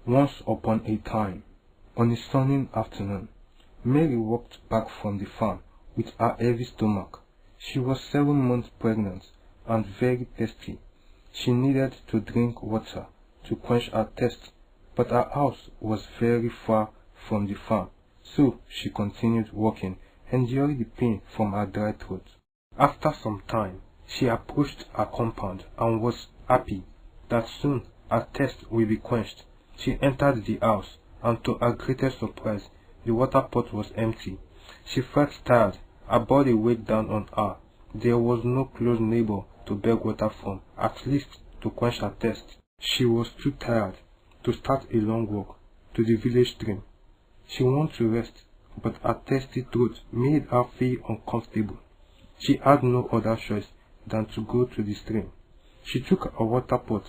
Once upon a time, on a sunny afternoon, Mary walked back from the farm with her heavy stomach. She was 7 months pregnant and very thirsty. She needed to drink water to quench her thirst, but her house was very far from the farm, so she continued walking, enduring the pain from her dry throat. After some time, she approached her compound and was happy that soon her thirst will be quenched. She entered the house, and to her greatest surprise, the water pot was empty. She felt tired, her body weighed down on her. There was no close neighbor to beg water from, at least to quench her thirst. She was too tired to start a long walk to the village stream. She wanted to rest, but her thirsty throat made her feel uncomfortable. She had no other choice than to go to the stream. She took a water pot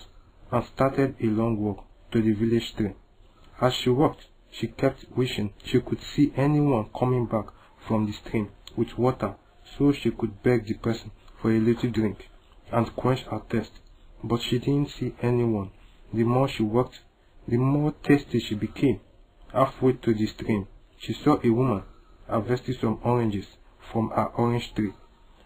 and started a long walk to the village stream. As she walked, she kept wishing she could see anyone coming back from the stream with water so she could beg the person for a little drink and quench her thirst. But she didn't see anyone. The more she walked, the more thirsty she became. Halfway to the stream, she saw a woman harvesting some oranges from her orange tree.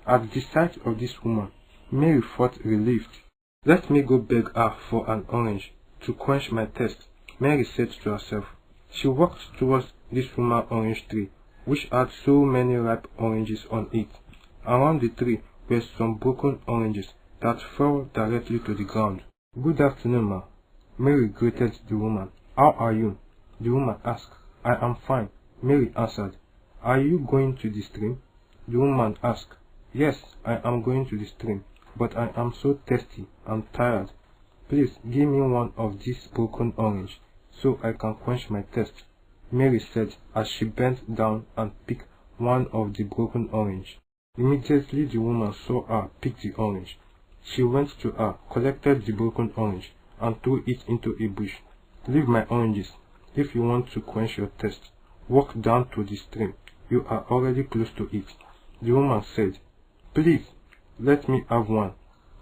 At the sight of this woman, Mary felt relieved. "Let me go beg her for an orange to quench my thirst," Mary said to herself. She walked towards this woman's orange tree, which had so many ripe oranges on it. Around the tree were some broken oranges that fell directly to the ground. "Good afternoon, ma," Mary greeted the woman. "How are you?" the woman asked. "I am fine," Mary answered. "Are you going to the stream?" the woman asked. "Yes, I am going to the stream, but I am so thirsty and tired. Please give me one of these broken oranges so I can quench my thirst," Mary said as she bent down and picked one of the broken oranges. Immediately the woman saw her pick the orange. She went to her, collected the broken orange, and threw it into a bush. "Leave my oranges. If you want to quench your thirst, walk down to the stream. You are already close to it," the woman said. "Please, let me have one.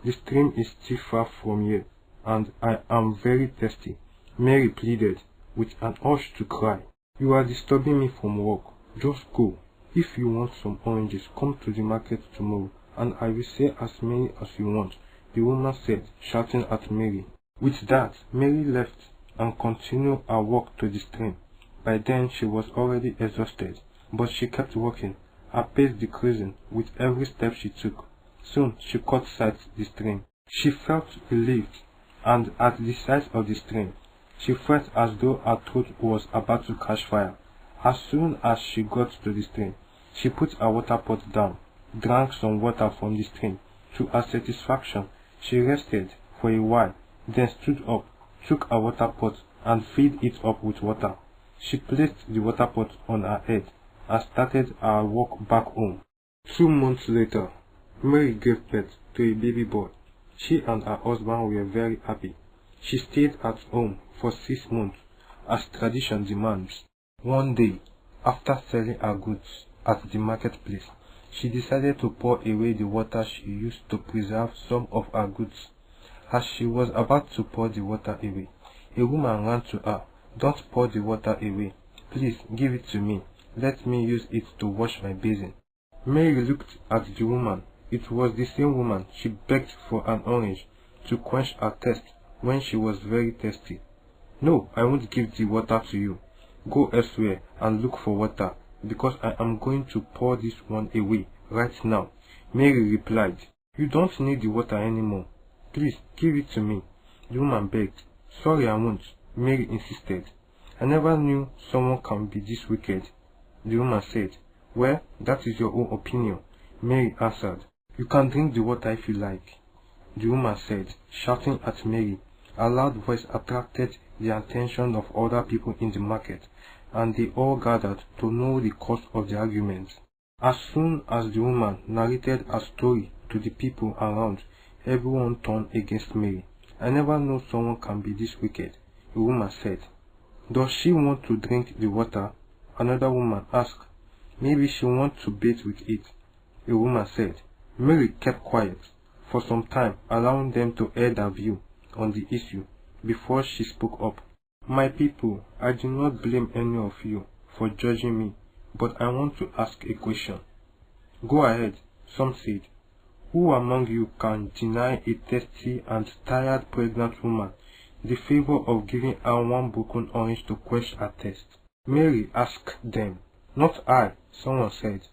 The stream is still far from here, and I am very thirsty," Mary pleaded, with an urge to cry. "You are disturbing me from work. Just go. If you want some oranges, come to the market tomorrow, and I will sell as many as you want," the woman said, shouting at Mary. With that, Mary left and continued her walk to the stream. By then she was already exhausted, but she kept walking, her pace decreasing with every step she took. Soon she caught sight of the stream. She felt relieved, and at the sight of the stream, she felt as though her throat was about to catch fire. As soon as she got to the stream, she put her water pot down, drank some water from the stream. To her satisfaction, she rested for a while, then stood up, took her water pot, and filled it up with water. She placed the water pot on her head and started her walk back home. 2 months later, Mary gave birth to a baby boy. She and her husband were very happy. She stayed at home for 6 months, as tradition demands. One day, after selling her goods at the marketplace, she decided to pour away the water she used to preserve some of her goods. As she was about to pour the water away, a woman ran to her. "Don't pour the water away. Please give it to me. Let me use it to wash my basin." Mary looked at the woman. It was the same woman she begged for an orange to quench her thirst when she was very thirsty. "No, I won't give the water to you. Go elsewhere and look for water, because I am going to pour this one away right now," Mary replied. "You don't need the water anymore. Please give it to me," the woman begged. "Sorry, I won't," Mary insisted. "I never knew someone can be this wicked," the woman said. "Well, that is your own opinion," Mary answered. "You can drink the water if you like," the woman said, shouting at Mary. Her loud voice attracted the attention of other people in the market, and they all gathered to know the cause of the argument. As soon as the woman narrated her story to the people around, everyone turned against Mary. "I never know someone can be this wicked," the woman said. "Does she want to drink the water?" another woman asked. "Maybe she wants to bathe with it," the woman said. Mary kept quiet for some time, allowing them to air their view on the issue before she spoke up. My people, I do not blame any of you for judging me, but I want to ask a question. Go ahead, some said. Who among you can deny a thirsty and tired pregnant woman the favor of giving her one broken orange to quench her thirst? Mary asked them. Not I, someone said.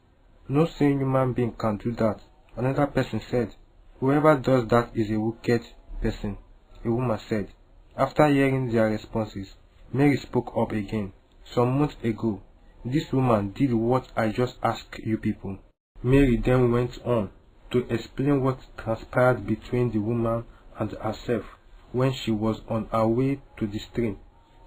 No sane human being can do that, another person said. Whoever does that is a wicked person, a woman said. After hearing their responses, Mary spoke up again. Some months ago, this woman did what I just asked you people. Mary then went on to explain what transpired between the woman and herself when she was on her way to the stream,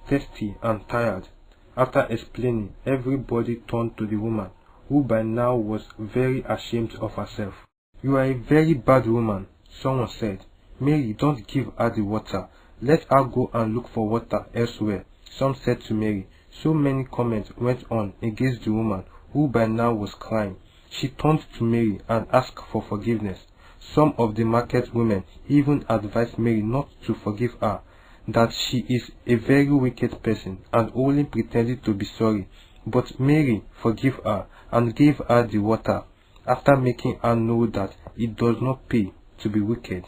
thirsty and tired. After explaining, everybody turned to the woman, who by now was very ashamed of herself. You are a very bad woman, someone said. Mary, don't give her the water. Let her go and look for water elsewhere, some said to Mary. So many comments went on against the woman, who by now was crying. She turned to Mary and asked for forgiveness. Some of the market women even advised Mary not to forgive her, that she is a very wicked person and only pretended to be sorry. But Mary forgave her and gave her the water, after making her know that it does not pay to be wicked.